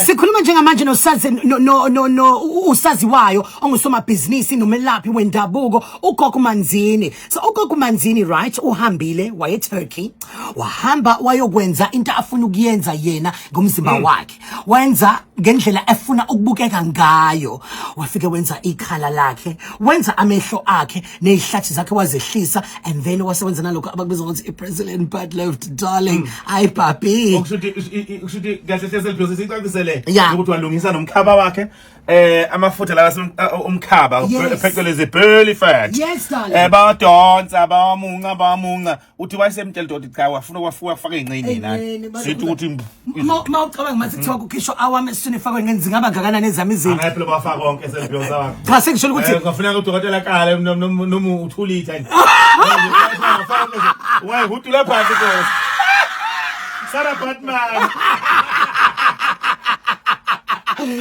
sikhuluma njengamanje nosazi no usaziwayo ongusomabhizinisi nomelaphi wendabuko uGogo Manzini. So uGogo Manzini right uhambile waye Turkey wahamba wayokwenza into afuna ukuyenza yena ngomzimba wakhe wenza ngendlela efuna ukubukeka ngayo wafike wenza ikhala lakhe wenza amehlo akhe nezihlathi zakhe wazehlisa and then wasebenza nalokho abakubiza ukuthi ipresident bad loved darling ay papi ukushuthi kahle hleze liphose sicakisele Yeah. ukuthi walungisa nomkhaba wakhe amafutha la umkhaba phecelezi belly fat Yes, darling. bayadonsa bamunga uthi wayesemtshela doti cha wafuna wafaka inqini naye sithi ukuthi mawucabanga mathi kuthiwa kukhishwa awami esiswini efakwe ngenzi ngaba ngakanani ezami izinto phela bafaka konke selibhiyoza wakhe cha sekusho ukuthi kufanele udokotela kale noma uthulitha waye hutula phansi Nkosi Sarah Batman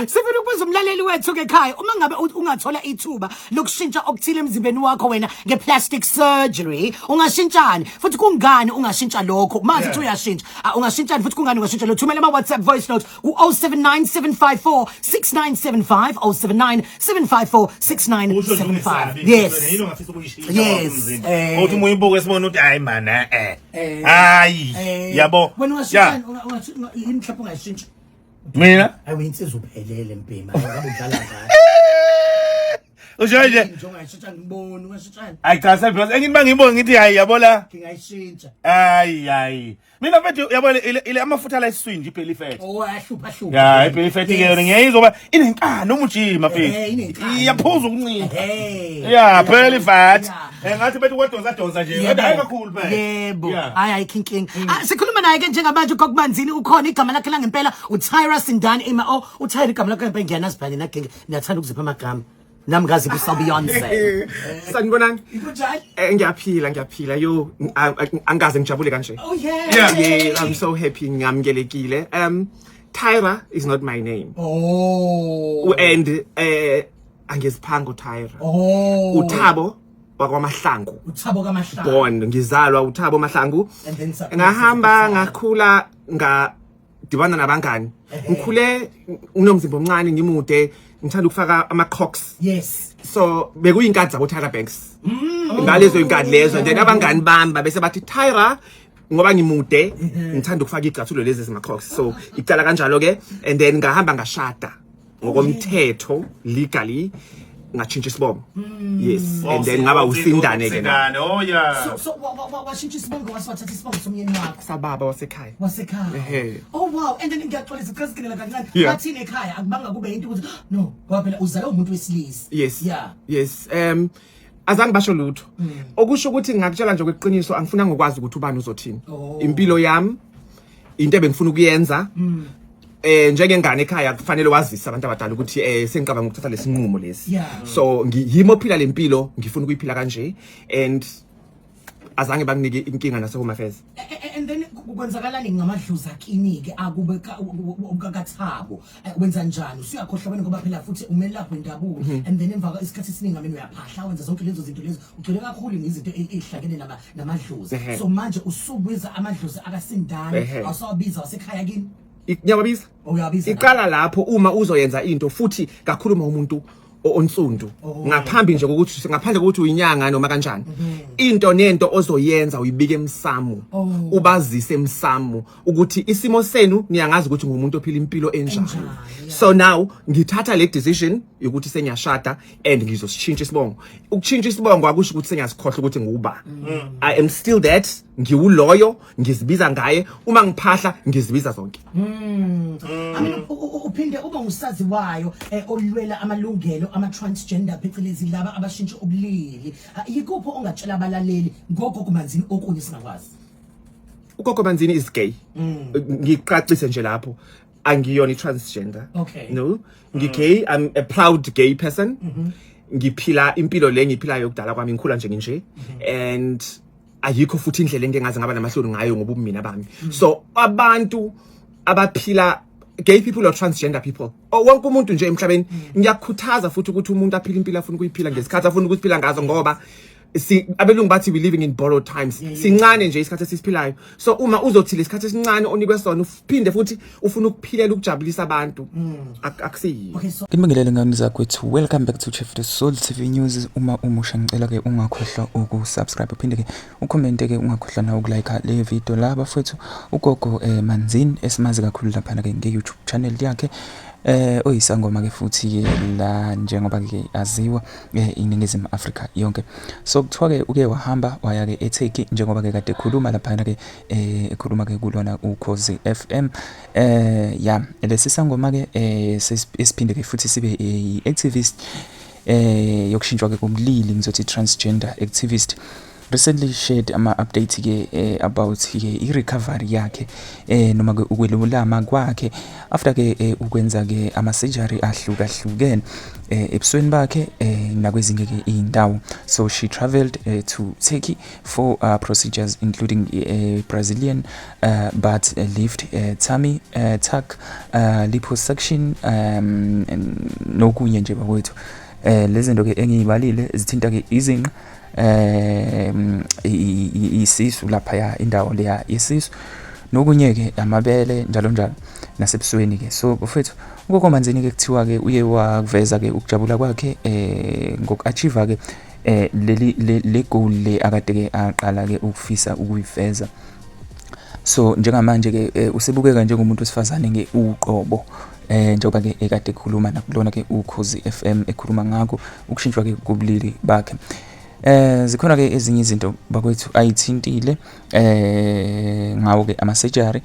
sifuna ukubuza umlaleli wethu ke ekhaya uma ngabe ungathola ithuba lokushintsha okuthile emzimbeni wakho wena ngeplastic surgery ungashintshani futhi kungani ungashintsha lokho manje uthi uyashintsha ungashintshani futhi kungani ungashintsha lo thumela ama WhatsApp voice note ku 0797546975 0797546975 yes uthi muyibuke sibona ukuthi hayi mana hayi yabo wena ungashintshani yini mhlawumbe ungayishintsha mina ayinsizwe uphelele mpima ngabe udlala ngayo ushoje ngishonga ngibona ungashintshani ayi cha sebhiyoza engini bangibonge ngithi hayi yabo la ngingayishintsha hayi mina mfethu yabo ile amafutha la esiswini nje belly fat hlupha ya belly fat ke yona ngiyayizoba inenkani umujima mfethu iyaphuza ukuncipha ya belly fat ngathi bethu kodonsa nje kodwa hayi kakhulu phela yebo hayi kinking sikhuluma naye ke njengamanje uGogo Manzini ukhona igama lakhe la ngempela uTyra Sindani uTyra igama lakhe ngempela ngiyanazi phela nagenga niyathanda ukuzipha amagama nami ngazi ku Beyonce sanibonani ikunjani ngiyaphila yo angaze ngijabule kanje oh yeah I'm so happy ngamkelekile Tyra is not my name and angiziphanga uTyra uThabo wakwamahlangu uThabo kaMahlangu born ngizalwa uThabo Mahlangu ngahamba ngakhula dibana nabangani ngikhule unomzimba omncane ngimude ngithanda ukufaka ama cocks yes so bekuyinkathi zabo Tyra Banks ngalezo inkadi lezo then abangani bamba bese bathi Tyra ngoba ngimude ngithanda ukufaka igcathulo lezi zema cocks so icala kanjalo ke and then ngahamba ngashada ngokomthetho legally ngatshintsha isibongo yes and then ngaba uSindane ke na oh yeah so washintsha isibongo wasathatha isibongo somyeni wakho sababa wasekhaya oh wow and then ngiyaxolisa because nginela kancane bathini ekhaya akubanga kube into ukuthi no ngoba phela uzale umuntu wesilisa yes azange basho lutho okusho ukuthi ngakutshela nje kweqiniso angifuna ngokwazi ukuthi ubani uzothini impilo yami into ebengifuna ukuyenza njengengane ekhaya kufanele wazisa abantu abadala ukuthi sengicabanga ukuthatha lesinqumo lesi so ngiyimo phila lempilo ngifuna ukuyiphila kanje and azange banginike inkinga nase home affairs and then kwenzakalani ngamadluza akliniki akube kaThabo wenza njani usuyakhohlwa wena ngoba phela futhi umelaphi wendabuko and then emva isikhathi esiningi ameni uyaphahla wenza zonke lezo zinto lezo ugcwele kakhulu ngezinto ezihlakene namadluza so manje usubiza amadluza akaSindane awusawabiza wasekhaya kini ngiyababiza iqala lapho uma uzoyenza into futhi kakhuluma umuntu onsundu ngaphambi nje ukuthi ngaphandle kokuthi uyinyanga noma kanjani into nento ozoyenza uyibike emsamo ubazise emsamo ukuthi isimo senu niyangazi ukuthi ngumuntu ophila impilo enjani so now ngithatha le decision ukuthi senyashada and ngizoshintsha isibongo ukuchintsha isibongo akusho ukuthi senyasikhohle ukuthi nguba I am still that ngiwuloyo ngizibiza ngaye uma ngiphahla ngizibiza zonke uphinde uba usaziwayo olwela amalungelo ama-transgender phecelezi laba abashintsha ubulili yikupho ongatshela abalaleli ngoGogo Manzini okunye singakwazi uGogo Manzini is gay ngiqaqise nje lapho angiyona i-transgender no ngigay I'm a proud gay person ngiphila impilo le ngiphilayo kudala kwami ngikhula nje and ayikho futhi indlela engengaze ngaba namahloni ngayo ngoba ubumina bami so abantu abaphila gay people or transgender people wonke umuntu nje emhlabeni ngiyakukhuthaza futhi ukuthi umuntu aphile impilo afuna ukuyiphila ngesikhathi afuna ukuyiphila ngazo ngoba abelungu bathi we living in borrowed times. Sincane nje isikhathi esiphilayo. So uma uzothi lesikhathi esincane onikwe sona uphinde futhi ufuna ukuphilela ukujabulisa abantu. Akusiyi. Ngibingelele ngani zakwethu. Welcome back to Chef the Soul TV News. Uma umusha ngicela ke ungakhohlwa ukusubscribe uphinde ke ucomment ke ungakhohlwa na ukulike le video la bafethu. Ugogo Manzini esimazi kakhulu lapha ke nge-YouTube channel yakhe. Oyisangoma ke futhi la njengoba ke aziwa iningizimu Afrika yonke. So kuthiwa ke uke wahamba waya ke eTurkey njengoba ke kade ekhuluma lapha ke ekhuluma ke kulona uKhozi FM. Ya lesi sangoma ke esiphinde ke futhi sibe i-activist yokushintshwa ke kumlili ngizothi transgender activist. Recently shared update ke about i-recovery yakhe noma ke ukwelulama kwakhe after ke ukwenza ke ama-surgery ahlukahlukene ebusweni bakhe nakwezinye ke indawo. So she traveled to Turkey for procedures including Brazilian butt lift, tummy tuck, liposuction nokunye nje bakwethu. Lezi zinto ke engiyibalile zithinta ke izinqa isisu lapha ya indawo leya yesisu nokunye ke amabele njalo njalo nasebusweni ke. So bafethu ugogo Manzini ke kuthiwa ke uye wakuveza ke ukujabula kwakhe ngokuachieve ke le goal le akade ke aqala ke ukufisa ukuyiveza. So njengamanje ke usebukeka njengomuntu wesifazane ke uqobo njengoba ke ekade ekhuluma nakulona ke uKhozi FM ekhuluma ngakho ukushintshwa ke kubulili bakhe. Zikhona ke ezinye izinto bakwethu ayithintile ngawo ke ama-surgery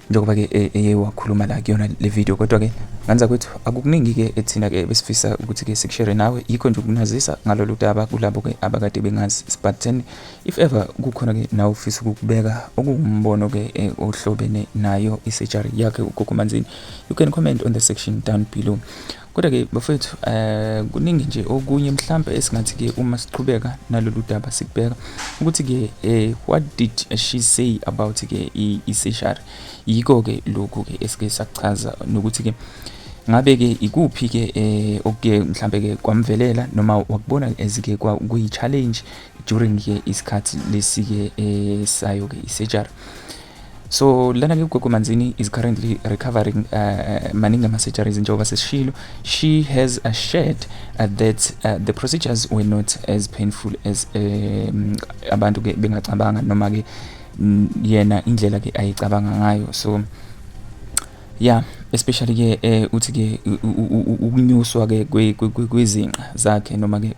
njengoba ke eyewakhuluma la kuyona le video. Kodwa ke nganza kwethu akukuningi ke ethina ke besifisa ukuthi ke sikushare nawe yikho nje ukunazisa ngalolu daba kulabo ke abakade bengazi. But if ever kukhona ke nawe ufisa ukubeka okungumbono ke ohlobene nayo i-surgery yakhe ugogo Manzini, you can comment on the section down below. Kodwa ke bafethu kuningi nje okunye mhlambe esingathi ke uma siqhubeka nalolu daba sikubheka ukuthi ke what did she say about ke i-surgery. Yiko ke lokho ke esike sachaza nokuthi ke ngabe ke ikuphi ke okuke mhlambe ke kwamvelela noma wakubona ezike kuyi-challenge during ke isikhathi lesike sayo ke i-surgery. So lana ke ugogo Manzini is currently recovering maningi ama-surgeries njengoba sesishilo. She has shared that the procedures were not as painful as abantu ke bengacabanga noma ke yena indlela ke ayicabanga ngayo. So yeah, especially ke uthi ke ukunyuswa ke kwezinqa zakhe noma ke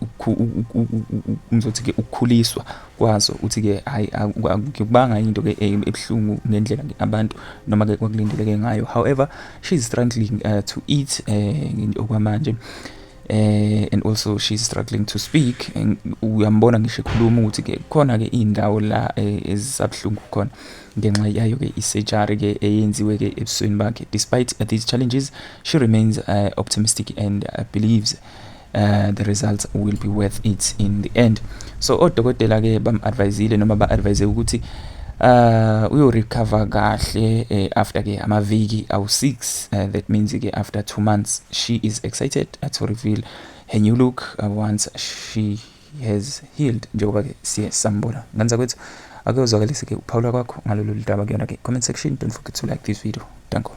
ngizothi ke ukukhuliswa kwazo uthi ke hayi akubanga into ke ebhlungu ngendlela ke abantu noma ke kwakulindeleke ngayo. However, she's struggling to eat okwamanje and also she's struggling to speak. Uyambona ngisho ekhuluma ukuthi ke khona ke indawo la ezisabhlungu khona ngenxa yayo ke i-surgery ke eyenziwe ke ebusweni bakhe. Despite these challenges, she remains optimistic and believes the results will be worth it in the end. So odokotela ke bam-advisile noma ba-advise ukuthi uyo recover kahle after ke amaviki awu-6, that means ke after 2 months. She is excited to reveal her new look once she has healed njengoba ke siye sambona. Nganza kwethu ake uzwakalise ke uphawula kwakho ngalolu daba kuyona ke comment section. Don't forget to like this video. Thank you.